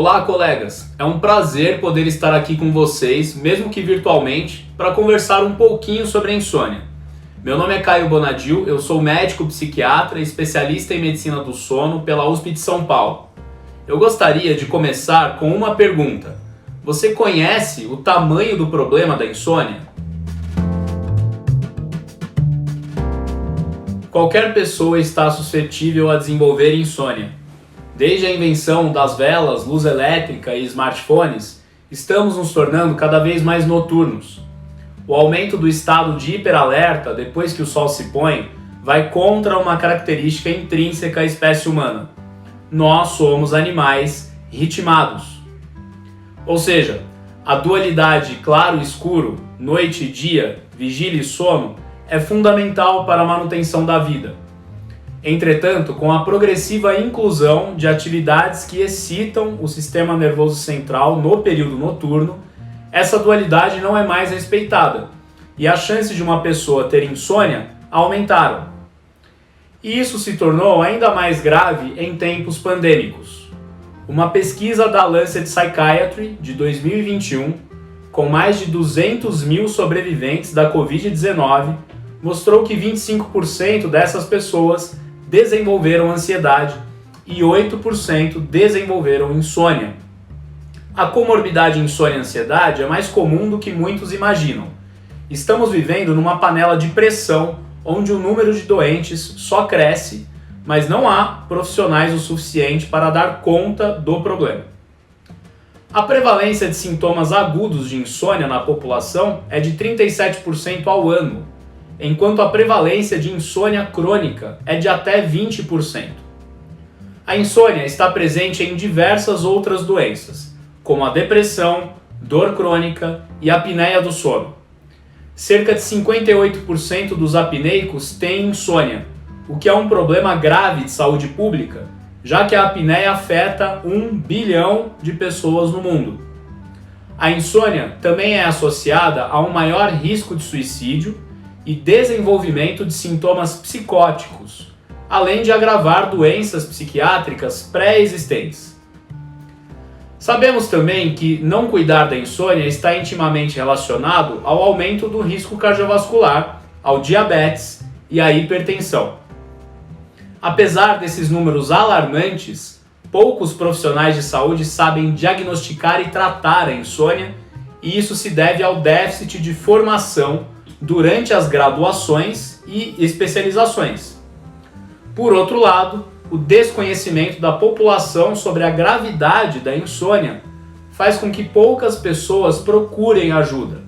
Olá, colegas! É um prazer poder estar aqui com vocês, mesmo que virtualmente, para conversar um pouquinho sobre a insônia. Meu nome é Caio Bonadil, eu sou médico psiquiatra e especialista em medicina do sono pela USP de São Paulo. Eu gostaria de começar com uma pergunta. Você conhece o tamanho do problema da insônia? Qualquer pessoa está suscetível a desenvolver insônia. Desde a invenção das velas, luz elétrica e smartphones, estamos nos tornando cada vez mais noturnos. O aumento do estado de hiperalerta depois que o sol se põe vai contra uma característica intrínseca à espécie humana. Nós somos animais ritmados. Ou seja, a dualidade claro-escuro, noite e dia, vigília e sono, é fundamental para a manutenção da vida. Entretanto, com a progressiva inclusão de atividades que excitam o sistema nervoso central no período noturno, essa dualidade não é mais respeitada e as chances de uma pessoa ter insônia aumentaram. E isso se tornou ainda mais grave em tempos pandêmicos. Uma pesquisa da Lancet Psychiatry de 2021, com mais de 200 mil sobreviventes da Covid-19, mostrou que 25% dessas pessoas desenvolveram ansiedade e 8% desenvolveram insônia. A comorbidade insônia-ansiedade é mais comum do que muitos imaginam. Estamos vivendo numa panela de pressão onde o número de doentes só cresce, mas não há profissionais o suficiente para dar conta do problema. A prevalência de sintomas agudos de insônia na população é de 37% ao ano, enquanto a prevalência de insônia crônica é de até 20%. A insônia está presente em diversas outras doenças, como a depressão, dor crônica e apneia do sono. Cerca de 58% dos apneicos têm insônia, o que é um problema grave de saúde pública, já que a apneia afeta 1 bilhão de pessoas no mundo. A insônia também é associada a um maior risco de suicídio e desenvolvimento de sintomas psicóticos, além de agravar doenças psiquiátricas pré-existentes. Sabemos também que não cuidar da insônia está intimamente relacionado ao aumento do risco cardiovascular, ao diabetes e à hipertensão. Apesar desses números alarmantes, poucos profissionais de saúde sabem diagnosticar e tratar a insônia, e isso se deve ao déficit de formação durante as graduações e especializações. Por outro lado, o desconhecimento da população sobre a gravidade da insônia faz com que poucas pessoas procurem ajuda.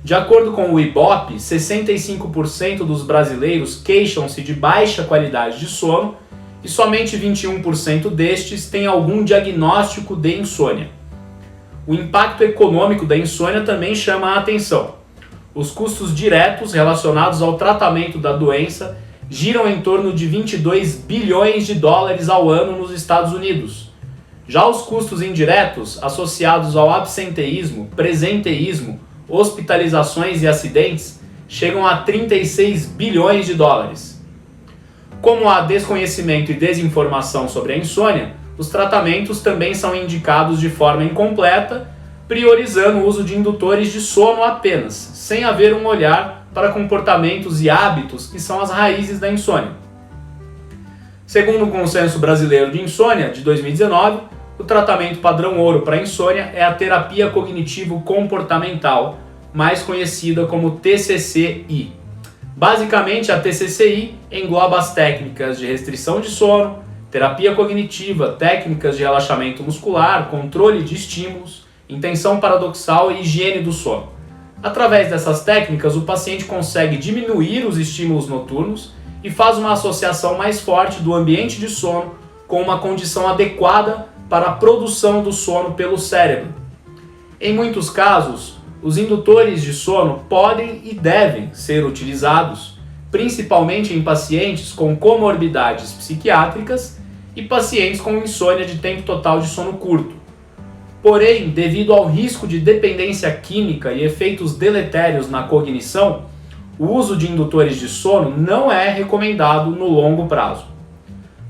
De acordo com o Ibope, 65% dos brasileiros queixam-se de baixa qualidade de sono e somente 21% destes têm algum diagnóstico de insônia. O impacto econômico da insônia também chama a atenção. Os custos diretos relacionados ao tratamento da doença giram em torno de 22 bilhões de dólares ao ano nos Estados Unidos. Já os custos indiretos associados ao absenteísmo, presenteísmo, hospitalizações e acidentes chegam a 36 bilhões de dólares. Como há desconhecimento e desinformação sobre a insônia, os tratamentos também são indicados de forma incompleta, priorizando o uso de indutores de sono apenas, sem haver um olhar para comportamentos e hábitos que são as raízes da insônia. Segundo o Consenso Brasileiro de Insônia, de 2019, o tratamento padrão ouro para a insônia é a terapia cognitivo-comportamental, mais conhecida como TCCI. Basicamente, a TCCI engloba as técnicas de restrição de sono, terapia cognitiva, técnicas de relaxamento muscular, controle de estímulos, intenção paradoxal e higiene do sono. Através dessas técnicas, o paciente consegue diminuir os estímulos noturnos e faz uma associação mais forte do ambiente de sono com uma condição adequada para a produção do sono pelo cérebro. Em muitos casos, os indutores de sono podem e devem ser utilizados, principalmente em pacientes com comorbidades psiquiátricas e pacientes com insônia de tempo total de sono curto. Porém, devido ao risco de dependência química e efeitos deletérios na cognição, o uso de indutores de sono não é recomendado no longo prazo.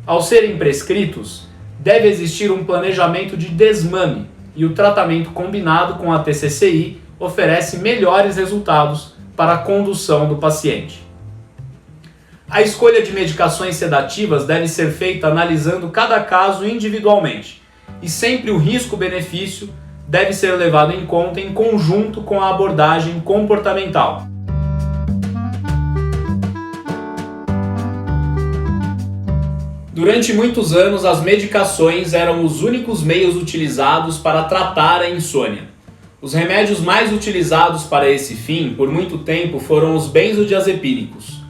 Ao serem prescritos, deve existir um planejamento de desmame e o tratamento combinado com a TCCI oferece melhores resultados para a condução do paciente. A escolha de medicações sedativas deve ser feita analisando cada caso individualmente e sempre o risco-benefício deve ser levado em conta em conjunto com a abordagem comportamental. Durante muitos anos, as medicações eram os únicos meios utilizados para tratar a insônia. Os remédios mais utilizados para esse fim, por muito tempo, foram os benzodiazepínicos.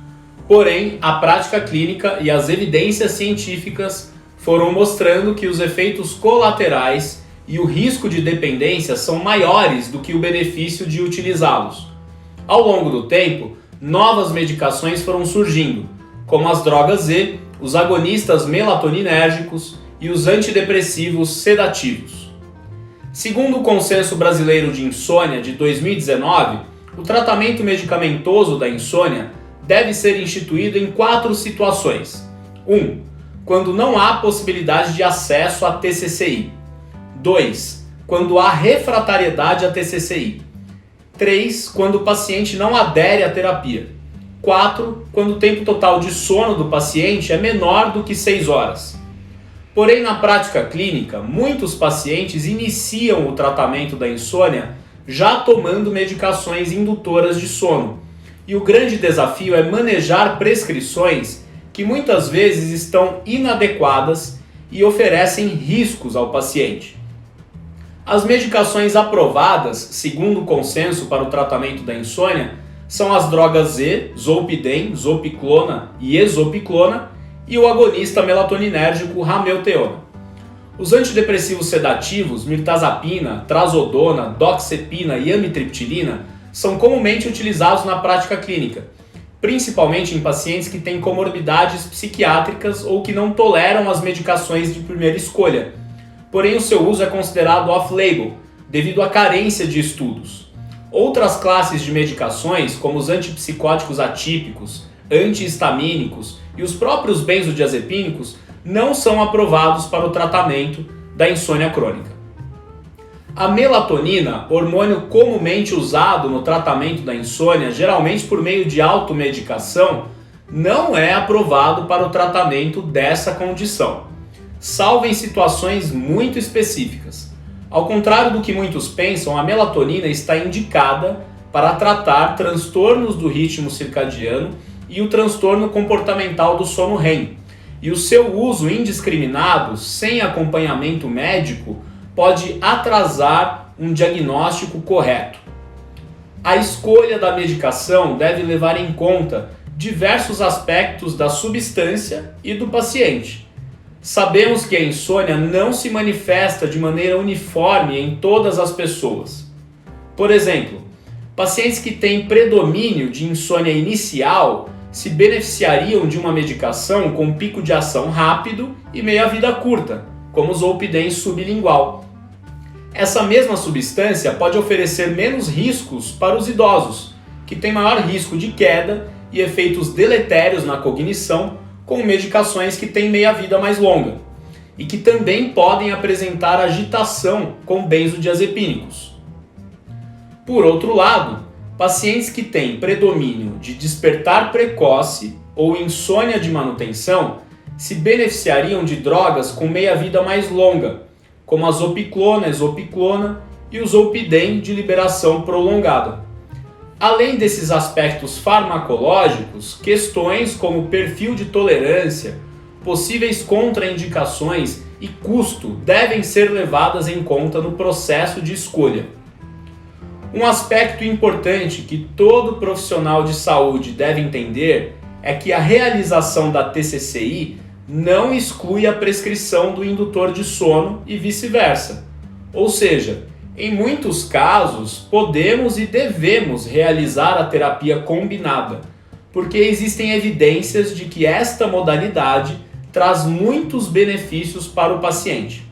Porém, a prática clínica e as evidências científicas foram mostrando que os efeitos colaterais e o risco de dependência são maiores do que o benefício de utilizá-los. Ao longo do tempo, novas medicações foram surgindo, como as drogas Z, os agonistas melatoninérgicos e os antidepressivos sedativos. Segundo o Consenso Brasileiro de Insônia de 2019, o tratamento medicamentoso da insônia deve ser instituído em 4 situações. 1. Quando não há possibilidade de acesso à TCCI. 2. Quando há refratariedade à TCCI. 3. Quando o paciente não adere à terapia. 4. Quando o tempo total de sono do paciente é menor do que 6 horas. Porém, na prática clínica, muitos pacientes iniciam o tratamento da insônia já tomando medicações indutoras de sono. E o grande desafio é manejar prescrições que muitas vezes estão inadequadas e oferecem riscos ao paciente. As medicações aprovadas, segundo o consenso para o tratamento da insônia, são as drogas Z, zolpidem, zopiclona e exopiclona e o agonista melatoninérgico ramelteona. Os antidepressivos sedativos, mirtazapina, trazodona, doxepina e amitriptilina são comumente utilizados na prática clínica, principalmente em pacientes que têm comorbidades psiquiátricas ou que não toleram as medicações de primeira escolha. Porém, o seu uso é considerado off-label, devido à carência de estudos. Outras classes de medicações, como os antipsicóticos atípicos, antihistamínicos e os próprios benzodiazepínicos, não são aprovados para o tratamento da insônia crônica. A melatonina, hormônio comumente usado no tratamento da insônia, geralmente por meio de automedicação, não é aprovado para o tratamento dessa condição, salvo em situações muito específicas. Ao contrário do que muitos pensam, a melatonina está indicada para tratar transtornos do ritmo circadiano e o transtorno comportamental do sono REM, e o seu uso indiscriminado, sem acompanhamento médico, pode atrasar um diagnóstico correto. A escolha da medicação deve levar em conta diversos aspectos da substância e do paciente. Sabemos que a insônia não se manifesta de maneira uniforme em todas as pessoas. Por exemplo, pacientes que têm predomínio de insônia inicial se beneficiariam de uma medicação com pico de ação rápido e meia-vida curta, como o zolpidem sublingual. Essa mesma substância pode oferecer menos riscos para os idosos, que têm maior risco de queda e efeitos deletérios na cognição, com medicações que têm meia-vida mais longa, e que também podem apresentar agitação com benzodiazepínicos. Por outro lado, pacientes que têm predomínio de despertar precoce ou insônia de manutenção se beneficiariam de drogas com meia-vida mais longa, como a zopiclona, exopiclona e o zolpidem de liberação prolongada. Além desses aspectos farmacológicos, questões como perfil de tolerância, possíveis contraindicações e custo devem ser levadas em conta no processo de escolha. Um aspecto importante que todo profissional de saúde deve entender é que a realização da TCCI não exclui a prescrição do indutor de sono e vice-versa. Ou seja, em muitos casos, podemos e devemos realizar a terapia combinada, porque existem evidências de que esta modalidade traz muitos benefícios para o paciente.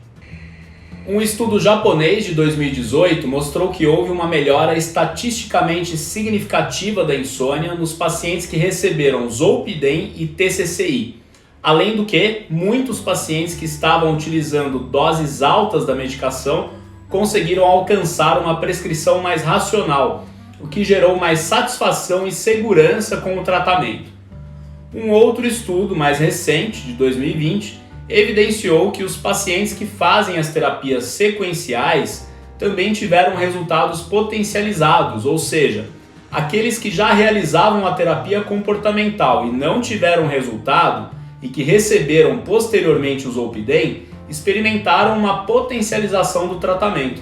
Um estudo japonês de 2018 mostrou que houve uma melhora estatisticamente significativa da insônia nos pacientes que receberam zolpidem e TCCI, Além do que, muitos pacientes que estavam utilizando doses altas da medicação conseguiram alcançar uma prescrição mais racional, o que gerou mais satisfação e segurança com o tratamento. Um outro estudo mais recente, de 2020, evidenciou que os pacientes que fazem as terapias sequenciais também tiveram resultados potencializados, ou seja, aqueles que já realizavam a terapia comportamental e não tiveram resultado e que receberam posteriormente o Zolpidem, experimentaram uma potencialização do tratamento.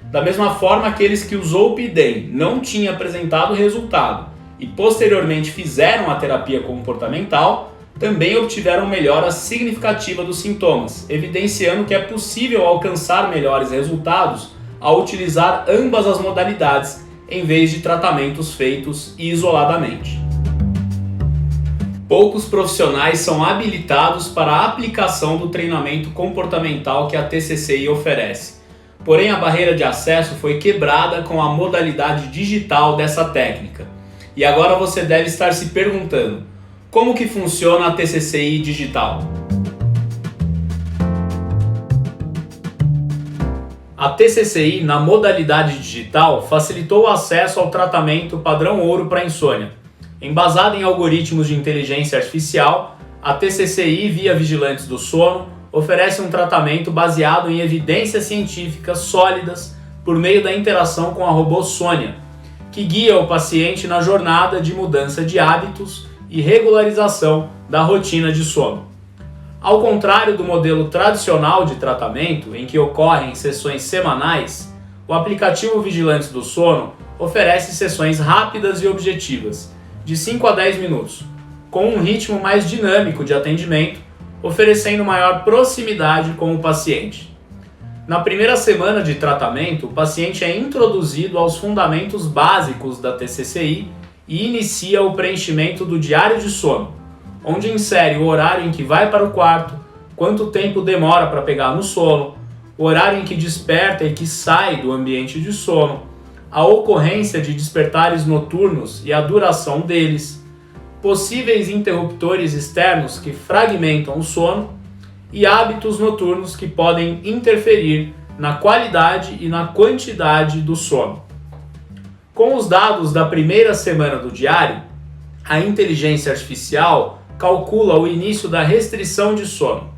Da mesma forma, aqueles que o Zolpidem não tinha apresentado resultado e posteriormente fizeram a terapia comportamental, também obtiveram melhora significativa dos sintomas, evidenciando que é possível alcançar melhores resultados ao utilizar ambas as modalidades, em vez de tratamentos feitos isoladamente. Poucos profissionais são habilitados para a aplicação do treinamento comportamental que a TCCI oferece. Porém, a barreira de acesso foi quebrada com a modalidade digital dessa técnica. E agora você deve estar se perguntando: como que funciona a TCCI digital? A TCCI, na modalidade digital, facilitou o acesso ao tratamento padrão ouro para insônia. Embasada em algoritmos de inteligência artificial, a TCCI, via Vigilantes do Sono, oferece um tratamento baseado em evidências científicas sólidas por meio da interação com a robô Sônia, que guia o paciente na jornada de mudança de hábitos e regularização da rotina de sono. Ao contrário do modelo tradicional de tratamento, em que ocorrem sessões semanais, o aplicativo Vigilantes do Sono oferece sessões rápidas e objetivas, de 5 a 10 minutos, com um ritmo mais dinâmico de atendimento, oferecendo maior proximidade com o paciente. Na primeira semana de tratamento, o paciente é introduzido aos fundamentos básicos da TCCI e inicia o preenchimento do diário de sono, onde insere o horário em que vai para o quarto, quanto tempo demora para pegar no sono, o horário em que desperta e que sai do ambiente de sono, a ocorrência de despertares noturnos e a duração deles, possíveis interruptores externos que fragmentam o sono e hábitos noturnos que podem interferir na qualidade e na quantidade do sono. Com os dados da primeira semana do diário, a inteligência artificial calcula o início da restrição de sono,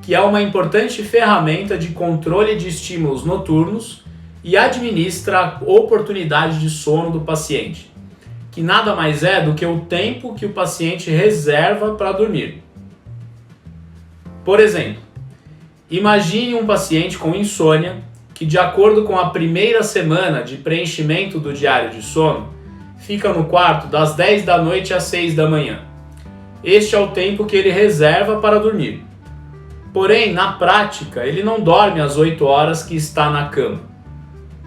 que é uma importante ferramenta de controle de estímulos noturnos e administra a oportunidade de sono do paciente, que nada mais é do que o tempo que o paciente reserva para dormir. Por exemplo, imagine um paciente com insônia que, de acordo com a primeira semana de preenchimento do diário de sono, fica no quarto das 10 da noite às 6 da manhã. Este é o tempo que ele reserva para dormir. Porém, na prática, ele não dorme as 8 horas que está na cama,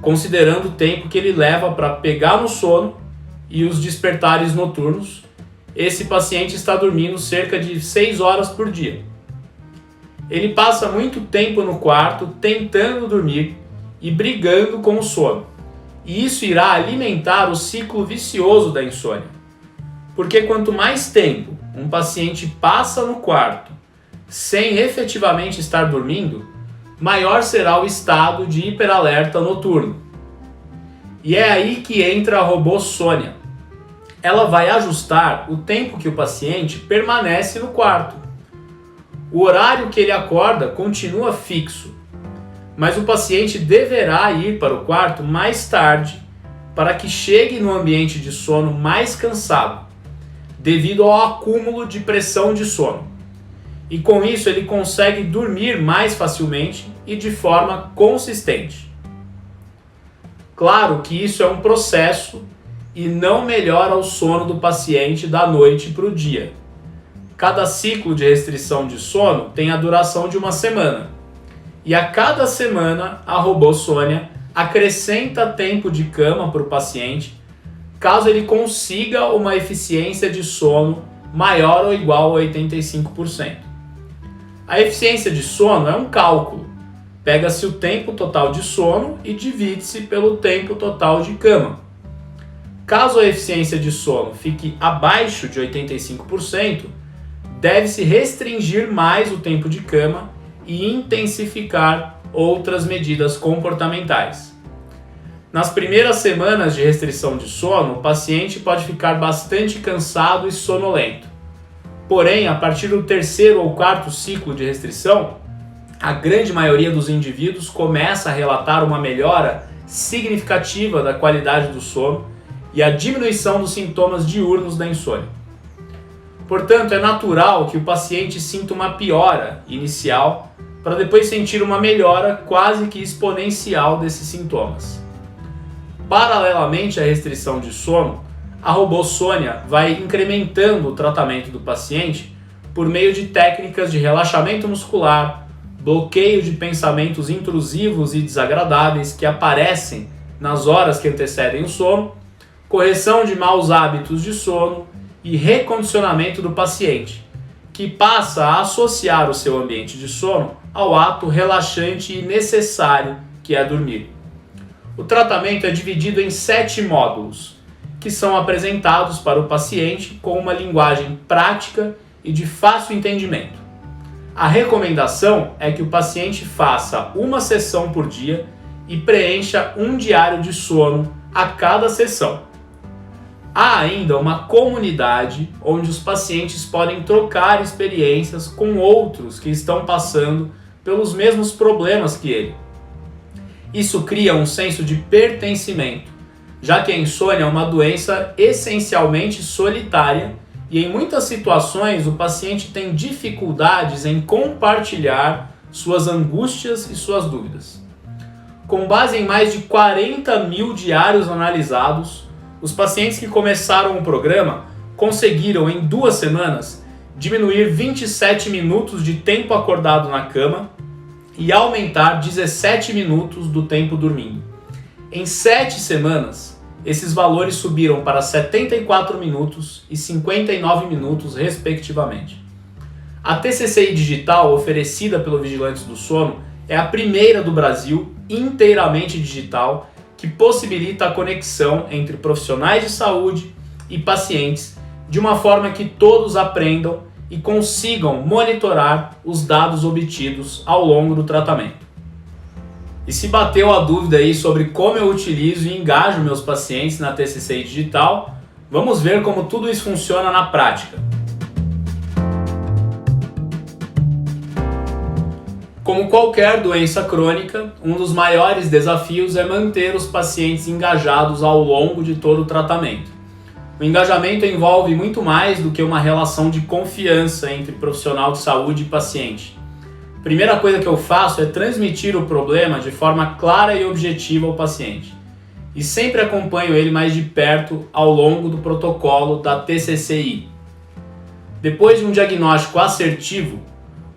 considerando o tempo que ele leva para pegar no sono e os despertares noturnos. Esse paciente está dormindo cerca de 6 horas por dia. Ele passa muito tempo no quarto tentando dormir e brigando com o sono. E isso irá alimentar o ciclo vicioso da insônia. Porque quanto mais tempo um paciente passa no quarto sem efetivamente estar dormindo, maior será o estado de hiperalerta noturno. E é aí que entra a robô Sônia. Ela vai ajustar o tempo que o paciente permanece no quarto. O horário que ele acorda continua fixo, mas o paciente deverá ir para o quarto mais tarde para que chegue no ambiente de sono mais cansado, devido ao acúmulo de pressão de sono. E com isso ele consegue dormir mais facilmente e de forma consistente. Claro que isso é um processo e não melhora o sono do paciente da noite para o dia. Cada ciclo de restrição de sono tem a duração de uma semana. E a cada semana a robô Sônia acrescenta tempo de cama para o paciente, caso ele consiga uma eficiência de sono maior ou igual a 85%. A eficiência de sono é um cálculo. Pega-se o tempo total de sono e divide-se pelo tempo total de cama. Caso a eficiência de sono fique abaixo de 85%, deve-se restringir mais o tempo de cama e intensificar outras medidas comportamentais. Nas primeiras semanas de restrição de sono, o paciente pode ficar bastante cansado e sonolento. Porém, a partir do terceiro ou quarto ciclo de restrição, a grande maioria dos indivíduos começa a relatar uma melhora significativa da qualidade do sono e a diminuição dos sintomas diurnos da insônia. Portanto, é natural que o paciente sinta uma piora inicial para depois sentir uma melhora quase que exponencial desses sintomas. Paralelamente à restrição de sono, a RoboSônia vai incrementando o tratamento do paciente por meio de técnicas de relaxamento muscular, bloqueio de pensamentos intrusivos e desagradáveis que aparecem nas horas que antecedem o sono, correção de maus hábitos de sono e recondicionamento do paciente, que passa a associar o seu ambiente de sono ao ato relaxante e necessário que é dormir. O tratamento é dividido em 7 módulos, que são apresentados para o paciente com uma linguagem prática e de fácil entendimento. A recomendação é que o paciente faça uma sessão por dia e preencha um diário de sono a cada sessão. Há ainda uma comunidade onde os pacientes podem trocar experiências com outros que estão passando pelos mesmos problemas que ele. Isso cria um senso de pertencimento, já que a insônia é uma doença essencialmente solitária e em muitas situações o paciente tem dificuldades em compartilhar suas angústias e suas dúvidas. Com base em mais de 40 mil diários analisados, os pacientes que começaram o programa conseguiram em 2 semanas diminuir 27 minutos de tempo acordado na cama e aumentar 17 minutos do tempo dormindo. Em 7 semanas, esses valores subiram para 74 minutos e 59 minutos, respectivamente. A TCCI digital oferecida pelo Vigilantes do Sono é a primeira do Brasil inteiramente digital que possibilita a conexão entre profissionais de saúde e pacientes de uma forma que todos aprendam e consigam monitorar os dados obtidos ao longo do tratamento. E se bateu a dúvida aí sobre como eu utilizo e engajo meus pacientes na TCCI digital, vamos ver como tudo isso funciona na prática. Como qualquer doença crônica, um dos maiores desafios é manter os pacientes engajados ao longo de todo o tratamento. O engajamento envolve muito mais do que uma relação de confiança entre profissional de saúde e paciente. A primeira coisa que eu faço é transmitir o problema de forma clara e objetiva ao paciente. E sempre acompanho ele mais de perto ao longo do protocolo da TCCI. Depois de um diagnóstico assertivo,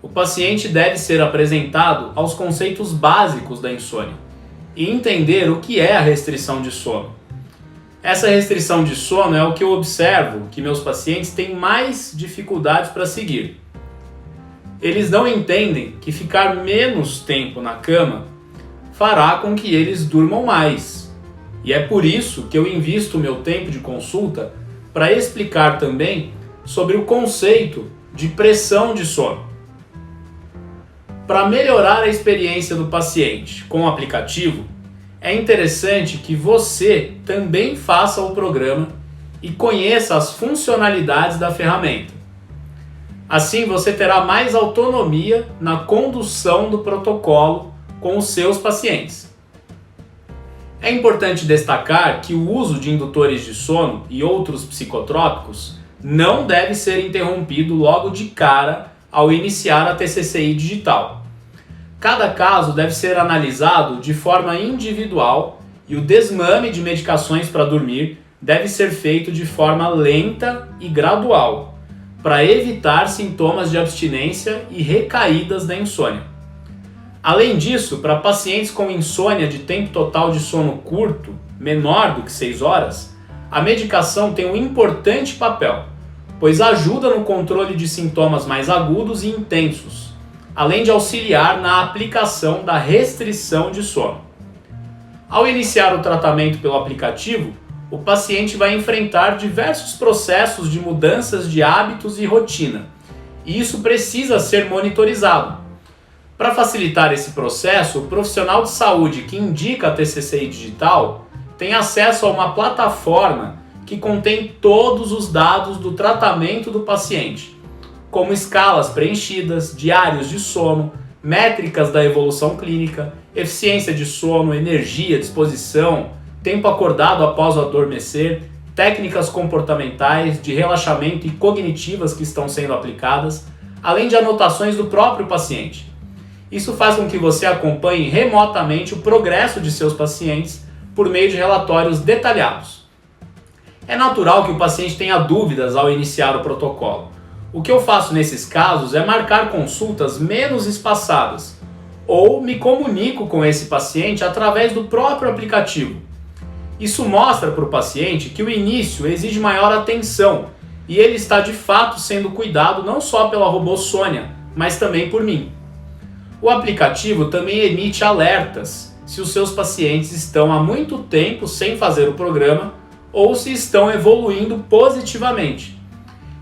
o paciente deve ser apresentado aos conceitos básicos da insônia e entender o que é a restrição de sono. Essa restrição de sono é o que eu observo que meus pacientes têm mais dificuldades para seguir. Eles não entendem que ficar menos tempo na cama fará com que eles durmam mais. E é por isso que eu invisto o meu tempo de consulta para explicar também sobre o conceito de pressão de sono. Para melhorar a experiência do paciente com o aplicativo, é interessante que você também faça o programa e conheça as funcionalidades da ferramenta. Assim você terá mais autonomia na condução do protocolo com os seus pacientes. É importante destacar que o uso de indutores de sono e outros psicotrópicos não deve ser interrompido logo de cara ao iniciar a TCCI digital. Cada caso deve ser analisado de forma individual e o desmame de medicações para dormir deve ser feito de forma lenta e gradual, para evitar sintomas de abstinência e recaídas da insônia. Além disso, para pacientes com insônia de tempo total de sono curto, menor do que 6 horas, a medicação tem um importante papel, pois ajuda no controle de sintomas mais agudos e intensos, além de auxiliar na aplicação da restrição de sono. Ao iniciar o tratamento pelo aplicativo, o paciente vai enfrentar diversos processos de mudanças de hábitos e rotina, e isso precisa ser monitorizado. Para facilitar esse processo, o profissional de saúde que indica a TCCI digital tem acesso a uma plataforma que contém todos os dados do tratamento do paciente, como escalas preenchidas, diários de sono, métricas da evolução clínica, eficiência de sono, energia, disposição, tempo acordado após o adormecer, técnicas comportamentais, de relaxamento e cognitivas que estão sendo aplicadas, além de anotações do próprio paciente. Isso faz com que você acompanhe remotamente o progresso de seus pacientes por meio de relatórios detalhados. É natural que o paciente tenha dúvidas ao iniciar o protocolo. O que eu faço nesses casos é marcar consultas menos espaçadas, ou me comunico com esse paciente através do próprio aplicativo. Isso mostra para o paciente que o início exige maior atenção e ele está de fato sendo cuidado não só pela robô Sônia, mas também por mim. O aplicativo também emite alertas se os seus pacientes estão há muito tempo sem fazer o programa ou se estão evoluindo positivamente.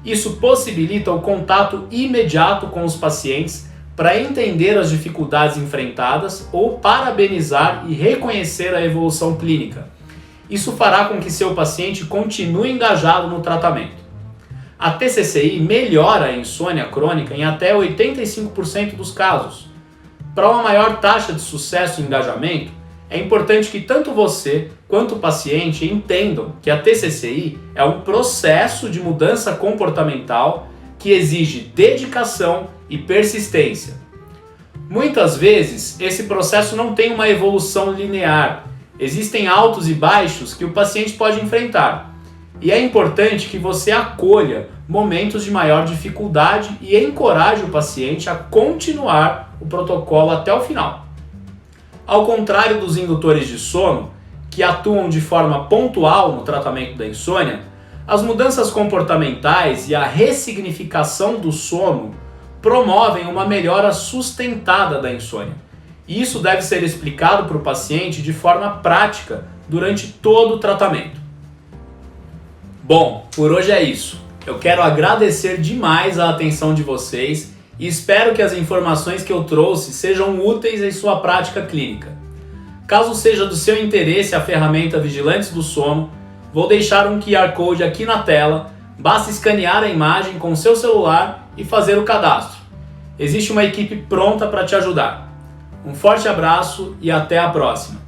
Isso possibilita o contato imediato com os pacientes para entender as dificuldades enfrentadas ou parabenizar e reconhecer a evolução clínica. Isso fará com que seu paciente continue engajado no tratamento. A TCCI melhora a insônia crônica em até 85% dos casos. Para uma maior taxa de sucesso e engajamento, é importante que tanto você quanto o paciente entendam que a TCCI é um processo de mudança comportamental que exige dedicação e persistência. Muitas vezes, esse processo não tem uma evolução linear. Existem altos e baixos que o paciente pode enfrentar. E é importante que você acolha momentos de maior dificuldade e encoraje o paciente a continuar o protocolo até o final. Ao contrário dos indutores de sono, que atuam de forma pontual no tratamento da insônia, as mudanças comportamentais e a ressignificação do sono promovem uma melhora sustentada da insônia. E isso deve ser explicado para o paciente de forma prática durante todo o tratamento. Bom, por hoje é isso. Eu quero agradecer demais a atenção de vocês e espero que as informações que eu trouxe sejam úteis em sua prática clínica. Caso seja do seu interesse a ferramenta Vigilantes do Sono, vou deixar um QR Code aqui na tela, basta escanear a imagem com o seu celular e fazer o cadastro. Existe uma equipe pronta para te ajudar. Um forte abraço e até a próxima!